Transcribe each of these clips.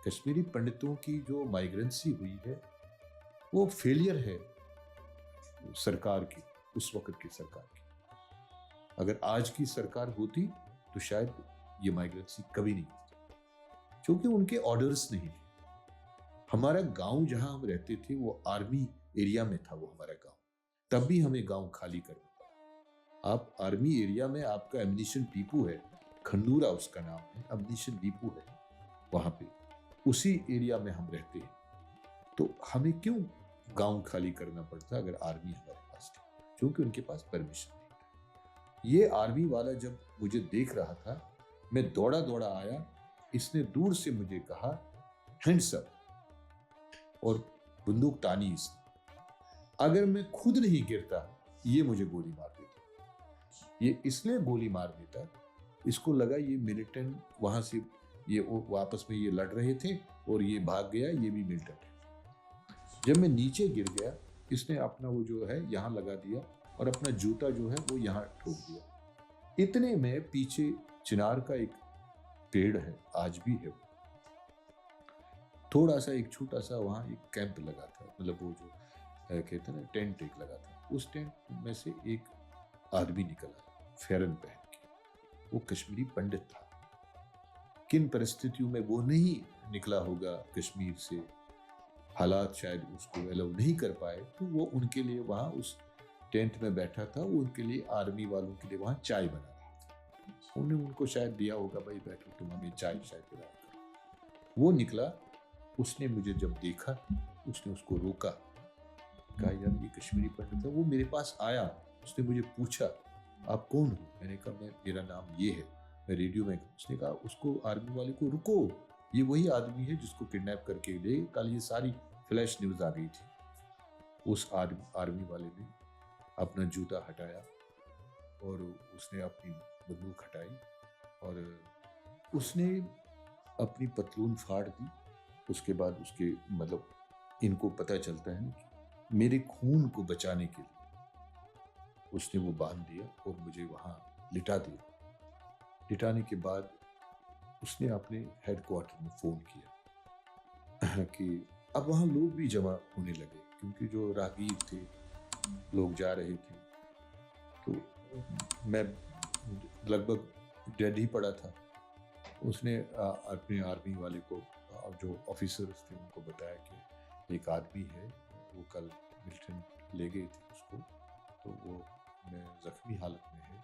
कश्मीरी पंडितों की जो माइग्रेंसी हुई है वो फेलियर है सरकार की, उस वक्त की सरकार की। अगर आज की सरकार होती तो शायद ये माइग्रेंसी कभी नहीं होती, क्योंकि उनके ऑर्डर्स नहीं थे। हमारा गांव जहां हम रहते थे वो आर्मी एरिया में था, वो हमारा गांव, तब भी हमें गांव खाली करना पड़ा। आप आर्मी एरिया में, आपका एम्युनिशन डिपो है, खंडूरा उसका नाम है, एम्युनिशन डिपो है वहां पे, उसी एरिया में हम रहते हैं। तो हमें क्यों गांव खाली करना पड़ता अगर आर्मी हमारे पास थी? क्योंकि उनके पास परमिशन नहीं था। ये आर्मी वाला जब मुझे देख रहा था, मैं दौड़ा दौड़ा आया, इसने दूर से मुझे कहा हैंड्स अप, और बंदूक तानी इसने। अगर मैं खुद नहीं गिरता ये मुझे गोली मार देता। ये इसलिए गोली मार देता, इसको लगा ये मिलिटेंट, वहां से ये वापस में ये लड़ रहे थे और ये भाग गया, ये भी मिलिटेंट है। जब मैं नीचे गिर गया, इसने अपना वो जो है यहाँ लगा दिया और अपना जूता जो है वो यहाँ ठोक दिया। इतने में पीछे चिनार का एक पेड़ है, आज भी है, थोड़ा सा एक छोटा सा वहाँ एक कैंप लगा था, मतलब वो जो कहते हैं ना टेंट एक लगा था। उस टेंट में से एक आदमी निकला फेरन पहन के, वो कश्मीरी पंडित था। किन परिस्थितियों में वो नहीं निकला होगा कश्मीर से, हालात शायद उसको अलाउ नहीं कर पाए, तो वो उनके लिए वहाँ उस टेंट में बैठा था। वो उनके लिए, आर्मी वालों के लिए वहाँ चाय बना रहा था। उन्होंने उनको शायद दिया होगा, भाई बैठो तुम हमें चाय शायद पिलाया करो। वो निकला, उसने मुझे जब देखा, उसने उसको रोका, कहा यार ये कश्मीरी पंडित है। वो मेरे पास आया, उसने मुझे पूछा आप कौन हो? मैंने कहा मेरा नाम ये है, मैं रेडियो में। उसने कहा उसको, आर्मी वाले को, रुको, ये वही आदमी है जिसको किडनैप करके ले, कल ये सारी फ्लैश न्यूज आ गई थी। उस आर्मी वाले ने अपना जूता हटाया और उसने अपनी बंदूक हटाई और उसने अपनी पतलून फाड़ दी। उसके बाद उसके, मतलब इनको पता चलता है ना कि मेरे खून को बचाने के लिए उसने वो बांध दिया और मुझे वहां लिटा दिया। लिटाने के बाद उसने अपने हेडक्वार्टर में फोन किया कि अब वहां लोग भी जमा होने लगे, क्योंकि जो राहगीर थे, लोग जा रहे थे। तो मैं लगभग डेड ही पड़ा था। उसने अपने आर्मी वाले को, जो ऑफिसर्स थे, उनको बताया कि एक आदमी है, वो कल मिलिटेंट ले गए थे उसको, तो वो जख्मी हालत में है,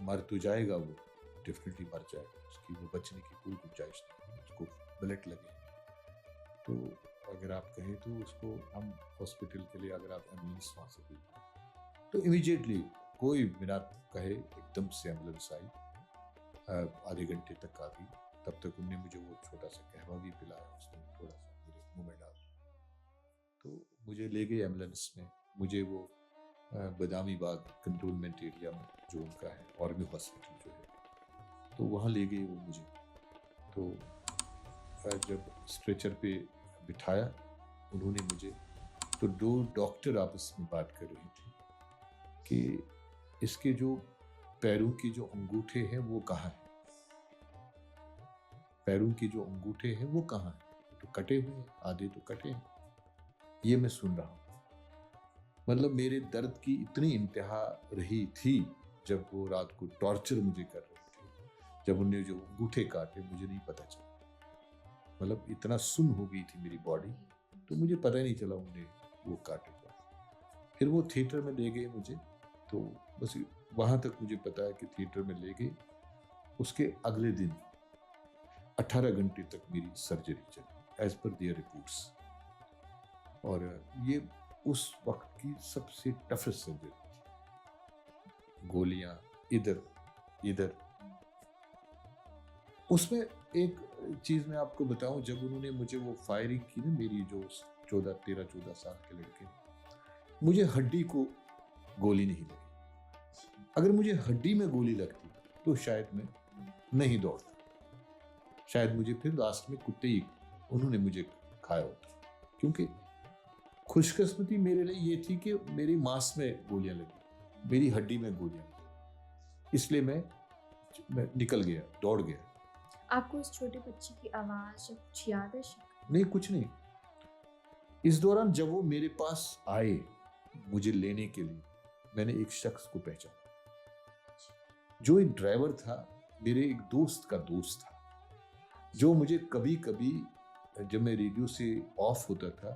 मर तो जाएगा, वो डेफिनेटली मर जाएगा, उसकी वो बचने की कोई गुंजाइश नहीं है, उसको बुलेट लगे। तो अगर आप कहें तो उसको हम हॉस्पिटल के लिए, अगर आप एम्बुलेंस वहाँ से भेजें, तो इमीडिएटली कोई बिना कहे एकदम से एम्बुलेंस आई, आधे घंटे तक आ गई। तब तक उनने मुझे वो छोटा सा कहवा भी पिलाया, उसने थोड़ा सा मेरे मुंह में डाला, तो मुझे ले गए एम्बुलेंस में। मुझे वो बदामी बाग कंटोनमेंट एरिया में जो उनका है आर्मी हॉस्पिटल जो है, तो वहाँ ले गए वो मुझे। तो जब स्ट्रेचर पे बिठाया उन्होंने मुझे, तो दो डॉक्टर आपस में बात कर रहे थे कि इसके जो पैरों की जो अंगूठे हैं वो कहाँ है, पैरों की जो अंगूठे हैं वो कहाँ है, तो कटे हुए हैं, आधे तो कटे हैं। ये मैं सुन रहा हूँ। मतलब मेरे दर्द की इतनी इंतहा रही थी जब वो रात को टॉर्चर मुझे कर रहे थे, जब उन्हें जो अंगूठे काटे मुझे नहीं पता चला। मतलब इतना सुन्न हो गई थी मेरी बॉडी, तो मुझे पता ही नहीं चला उन्हें वो काटे। फिर वो थिएटर में ले गए मुझे, तो बस वहां तक मुझे पता है कि थिएटर में ले गए। उसके अगले दिन 18 घंटे तक मेरी सर्जरी चली एज पर देयर रिपोर्ट्स, और ये उस वक्त की सबसे टफेस्ट सर्जरी थी। गोलियां इधर इधर। उसमें एक चीज मैं आपको बताऊं, जब उन्होंने मुझे वो फायरिंग की ना, मेरी जो 13-14 साल के लड़के, मुझे हड्डी को गोली नहीं लगी। अगर मुझे हड्डी में गोली लगती तो शायद मैं नहीं दौड़ता, शायद मुझे फिर लास्ट में कुत्ते ही उन्होंने मुझे खाया होता। क्योंकि खुशकिस्मती मेरे लिए ये थी कि मेरी मांस में गोलियां लगी, मेरी हड्डी में गोलियां लगी, इसलिए मैं निकल गया, दौड़ गया। आपको उस छोटे बच्चे की आवाज़ या कुछ याद है शक्ल? नहीं, कुछ नहीं। इस दौरान जब वो मेरे पास आए मुझे लेने के लिए, मैंने एक शख्स को पहचाना, जो एक ड्राइवर था, मेरे एक दोस्त का दोस्त था, जो मुझे कभी-कभी जब मैं रेडियो से ऑफ होता था,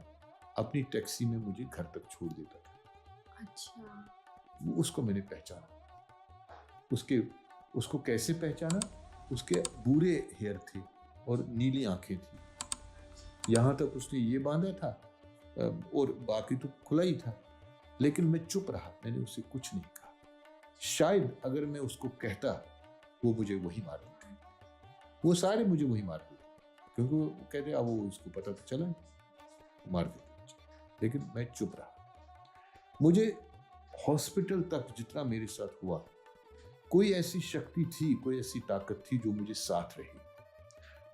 अपनी टैक्सी में मुझे घर तक छोड़ देता था। अच्छा। उसको मैंने पहचाना। उसके उसको कैसे पहचाना? उसके भूरे हेयर थे और नीली आँखें थी। यहाँ तक उसने ये बाँधा था और बाकी तो खुला ही था। लेकिन मैं चुप रहा, मैंने उससे कुछ नहीं कहा। शायद अगर मैं उसको कहता, वो मुझे वही मार देते। वो सारे मुझे वही मार देते। क्योंकि वो कहते अब वो उसको पता तो चला नहीं, मार देते मुझे। लेकिन मैं चुप रहा। मुझे हॉस्पिटल तक जितना मेरे साथ हुआ, कोई ऐसी शक्ति थी, कोई ऐसी ताकत थी जो मुझे साथ रही,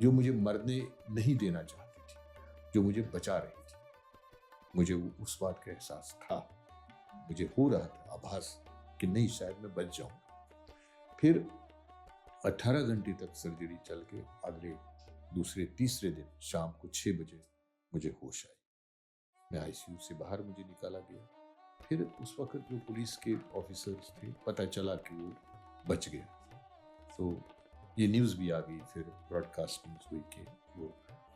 जो मुझे मरने नहीं देना चाहती थी, जो मुझे बचा रही थी। मुझे उस बात का एहसास था, मुझे हो रहा था आभास कि नहीं शायद मैं बच जाऊंगा। फिर 18 घंटे तक सर्जरी चल के अगले दूसरे तीसरे दिन शाम को 6 बजे मुझे होश आई। मैं आईसीयू से बाहर मुझे निकाला गया। फिर उस वक्त जो पुलिस के ऑफिसर्स थे, पता चला कि वो बच गया। तो ये न्यूज़ भी आ गई, फिर ब्रॉडकास्ट न्यूज़ हुई कि वो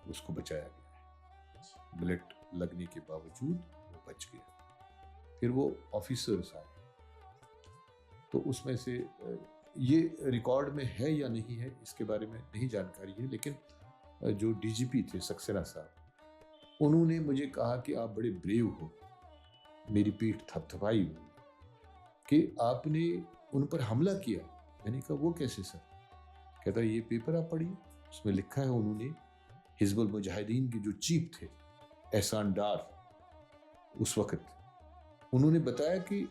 उसको बचाया गया है। बुलेट लगने के बावजूद वो बच गया। फिर वो ऑफिसर्स आए, तो उसमें से ये रिकॉर्ड में है या नहीं है इसके बारे में नहीं जानकारी है, लेकिन जो डीजीपी थे सक्सेना साहब, उन्होंने मुझे कहा कि आप बड़े ब्रेव हो। मेरी पीठ थपथपाई हुई कि आपने उन पर हमला किया। मैंने कहा वो कैसे सर? कहता ये पेपर आप पढ़िए, उसमें लिखा है उन्होंने हिजबुल मुजाहिदीन के जो चीफ थे एहसान डार, उस वक्त उन्होंने बताया कि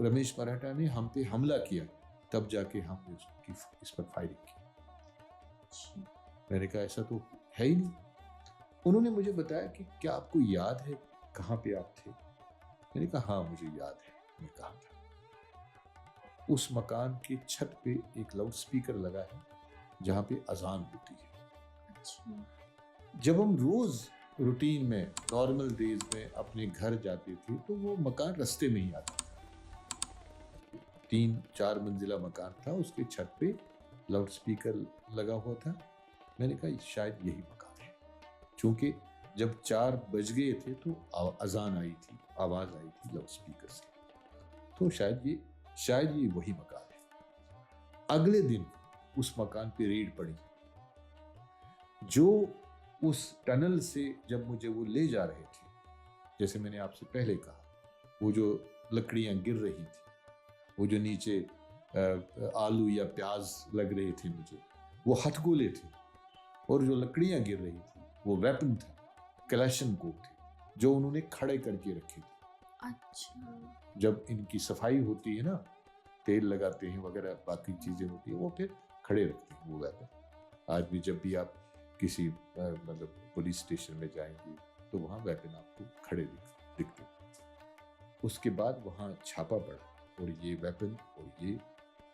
रमेश मराठा ने हम पे हमला किया, तब जाके हमने उसकी इस पर फायरिंग की। मैंने कहा ऐसा तो है ही नहीं। उन्होंने मुझे बताया कि क्या आपको याद है कहाँ पे आप थे? मैंने कहा हाँ मुझे याद है मैं कहाँ था। उस मकान की छत पे एक लाउड स्पीकर लगा है जहाँ पे अजान होती है। अच्छा। जब हम रोज रूटीन में नॉर्मल डेज में अपने घर जाते थे तो वो मकान रास्ते में ही आता था। 3-4 मंजिला मकान था, उसके छत पे लाउड स्पीकर लगा हुआ था। मैंने कहा शायद यही मकान है, क्योंकि जब 4 बज गए थे तो अजान आई थी, आवाज आई थी लाउड स्पीकर से, तो शायद ये वही मकान है। अगले दिन उस मकान पे रेड पड़ी। जो उस टनल से जब मुझे वो ले जा रहे थे, जैसे मैंने आपसे पहले कहा, वो जो लकड़ियां गिर रही थी, वो जो नीचे आलू या प्याज लग रहे थे मुझे, वो हथगोले थे, और जो लकड़ियां गिर रही थी वो वेपन था, कलेशनकोव थे, जो उन्होंने खड़े करके रखे थे। अच्छा। जब इनकी सफाई होती है ना, तेल लगाते हैं वगैरह बाकी चीजें होती है, वो फिर खड़े रखते हैं वो वेपन। आज भी जब भी आप किसी मतलब पुलिस स्टेशन में जाएंगे तो वहाँ वेपन आपको खड़े दिखते हैं। उसके बाद वहाँ छापा पड़ा और ये वेपन और ये,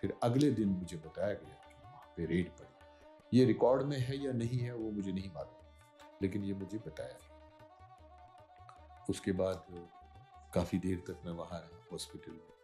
फिर अगले दिन मुझे बताया गया कि वहाँ पे रेड पड़ी। ये रिकॉर्ड में है या नहीं है वो मुझे नहीं मालूम, लेकिन ये मुझे बताया गया। उसके बाद काफ़ी देर तक मैं वहाँ रहा हॉस्पिटल में।